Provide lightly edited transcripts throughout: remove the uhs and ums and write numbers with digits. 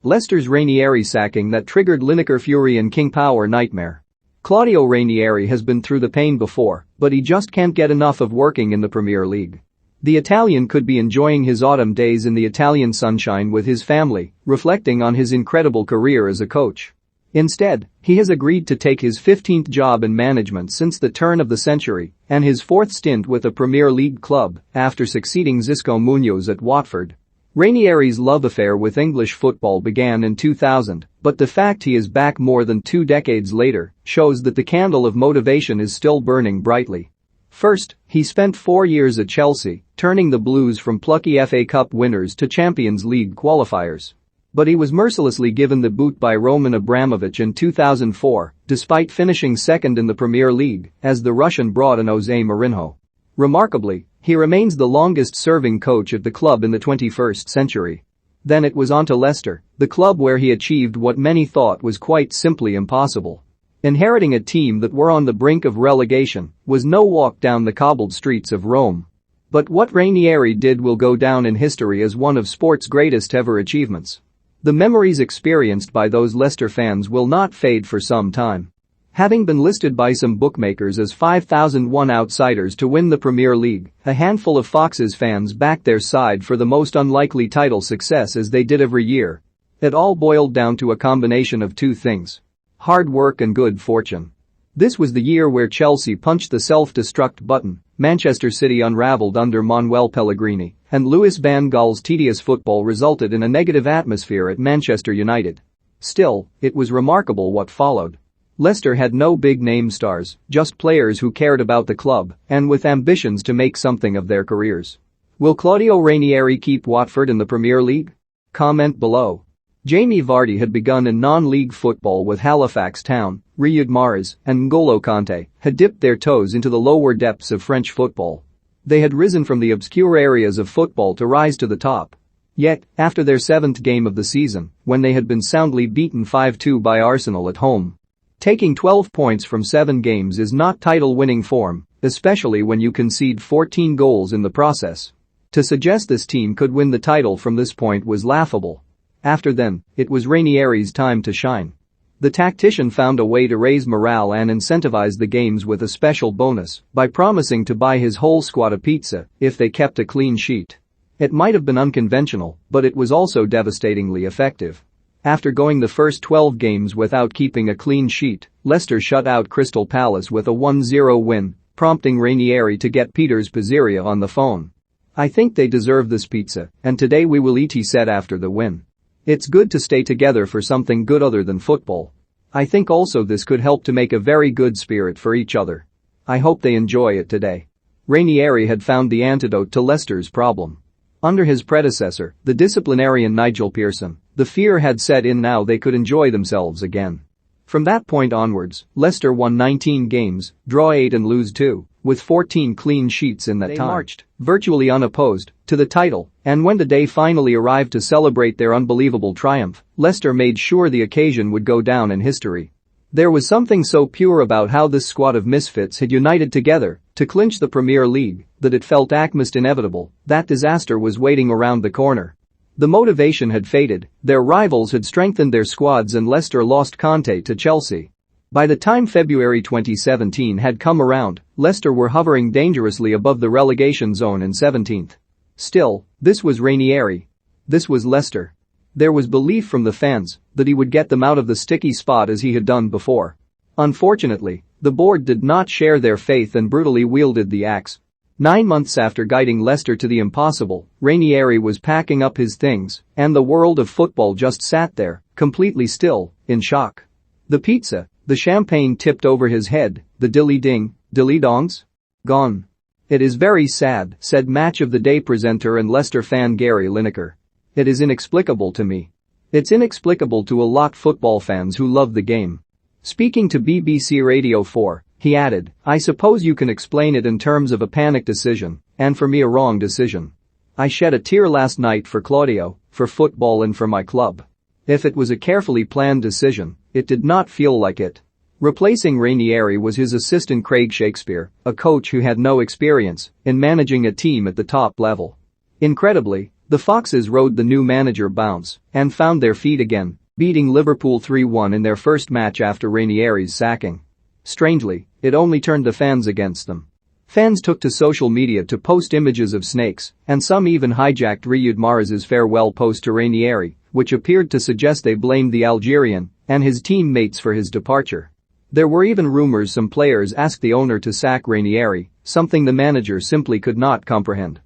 Leicester's Ranieri sacking that triggered Lineker fury and King Power nightmare. Claudio Ranieri has been through the pain before, but he just can't get enough of working in the Premier League. The Italian could be enjoying his autumn days in the Italian sunshine with his family, reflecting on his incredible career as a coach. Instead, he has agreed to take his 15th job in management since the turn of the century and his 4th stint with a Premier League club after succeeding Xisco Munoz at Watford. Ranieri's love affair with English football began in 2000, but the fact he is back more than 2 decades later shows that the candle of motivation is still burning brightly. First, he spent 4 years at Chelsea, turning the Blues from plucky FA Cup winners to Champions League qualifiers. But he was mercilessly given the boot by Roman Abramovich in 2004, despite finishing second in the Premier League, as the Russian brought in Jose Mourinho. Remarkably, he remains the longest-serving coach at the club in the 21st century. Then it was on to Leicester, the club where he achieved what many thought was quite simply impossible. Inheriting a team that were on the brink of relegation was no walk down the cobbled streets of Rome. But what Ranieri did will go down in history as one of sport's greatest ever achievements. The memories experienced by those Leicester fans will not fade for some time. Having been listed by some bookmakers as 5,001 outsiders to win the Premier League, a handful of Fox's fans backed their side for the most unlikely title success as they did every year. It all boiled down to a combination of 2 things: hard work and good fortune. This was the year where Chelsea punched the self-destruct button, Manchester City unraveled under Manuel Pellegrini, and Louis van Gaal's tedious football resulted in a negative atmosphere at Manchester United. Still, it was remarkable what followed. Leicester had no big-name stars, just players who cared about the club and with ambitions to make something of their careers. Will Claudio Ranieri keep Watford in the Premier League? Comment below. Jamie Vardy had begun in non-league football with Halifax Town. Riyad Mahrez and N'Golo Kanté had dipped their toes into the lower depths of French football. They had risen from the obscure areas of football to rise to the top. Yet, after their 7th game of the season, when they had been soundly beaten 5-2 by Arsenal at home, taking 12 points from 7 games is not title-winning form, especially when you concede 14 goals in the process. To suggest this team could win the title from this point was laughable. After then, it was Ranieri's time to shine. The tactician found a way to raise morale and incentivize the games with a special bonus by promising to buy his whole squad a pizza if they kept a clean sheet. It might have been unconventional, but it was also devastatingly effective. After going the first 12 games without keeping a clean sheet, Leicester shut out Crystal Palace with a 1-0 win, prompting Ranieri to get Peters Pizzeria on the phone. "I think they deserve this pizza, and today we will eat," he said after the win. "It's good to stay together for something good other than football. I think also this could help to make a very good spirit for each other. I hope they enjoy it today." Ranieri had found the antidote to Leicester's problem. Under his predecessor, the disciplinarian Nigel Pearson, the fear had set in now they could enjoy themselves again. From that point onwards, Leicester won 19 games, draw 8 and lose 2, with 14 clean sheets in that time. They marched, virtually unopposed, to the title, and when the day finally arrived to celebrate their unbelievable triumph, Leicester made sure the occasion would go down in history. There was something so pure about how this squad of misfits had united together to clinch the Premier League that it felt almost inevitable that disaster was waiting around the corner. The motivation had faded, their rivals had strengthened their squads and Leicester lost Kanté to Chelsea. By the time February 2017 had come around, Leicester were hovering dangerously above the relegation zone in 17th. Still, this was Ranieri. This was Leicester. There was belief from the fans that he would get them out of the sticky spot as he had done before. Unfortunately, the board did not share their faith and brutally wielded the axe. 9 months after guiding Leicester to the impossible, Ranieri was packing up his things, and the world of football just sat there, completely still, in shock. The pizza, the champagne tipped over his head, the dilly-ding, dilly-dongs? Gone. "It is very sad," said Match of the Day presenter and Leicester fan Gary Lineker. "It is inexplicable to me. It's inexplicable to a lot football fans who love the game." Speaking to BBC Radio 4, he added, "I suppose you can explain it in terms of a panic decision, and for me a wrong decision. I shed a tear last night for Claudio, for football and for my club. If it was a carefully planned decision, it did not feel like it." Replacing Ranieri was his assistant Craig Shakespeare, a coach who had no experience in managing a team at the top level. Incredibly, The Foxes rode the new manager bounce and found their feet again, beating Liverpool 3-1 in their first match after Ranieri's sacking. Strangely, it only turned the fans against them. Fans took to social media to post images of snakes, and some even hijacked Riyad Mahrez's farewell post to Ranieri, which appeared to suggest they blamed the Algerian and his teammates for his departure. There were even rumors some players asked the owner to sack Ranieri, something the manager simply could not comprehend.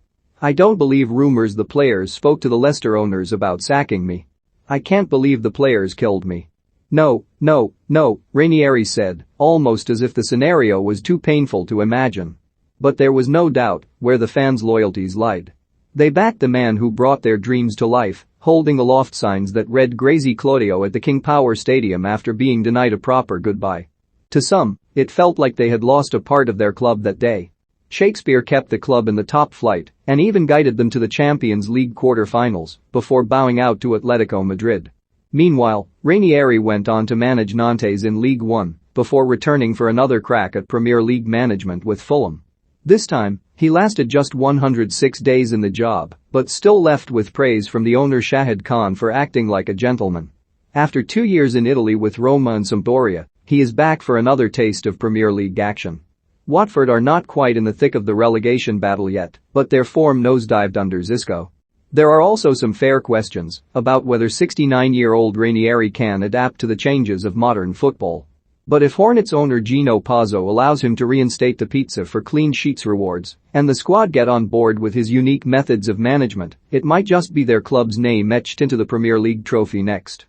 "I don't believe rumors the players spoke to the Leicester owners about sacking me. I can't believe the players killed me. No, Ranieri said, almost as if the scenario was too painful to imagine. But there was no doubt where the fans' loyalties lied. They backed the man who brought their dreams to life, holding aloft signs that read Grazie Claudio at the King Power Stadium after being denied a proper goodbye. To some, it felt like they had lost a part of their club that day. Shakespeare kept the club in the top flight and even guided them to the Champions League quarter-finals before bowing out to Atletico Madrid. Meanwhile, Ranieri went on to manage Nantes in League One before returning for another crack at Premier League management with Fulham. This time, he lasted just 106 days in the job, but still left with praise from the owner Shahid Khan for acting like a gentleman. After 2 years in Italy with Roma and Sampdoria, he is back for another taste of Premier League action. Watford are not quite in the thick of the relegation battle yet, but their form nosedived under Xisco. There are also some fair questions about whether 69-year-old Ranieri can adapt to the changes of modern football. But if Hornets owner Gino Pazzo allows him to reinstate the pizza for clean sheets rewards and the squad get on board with his unique methods of management, it might just be their club's name etched into the Premier League trophy next.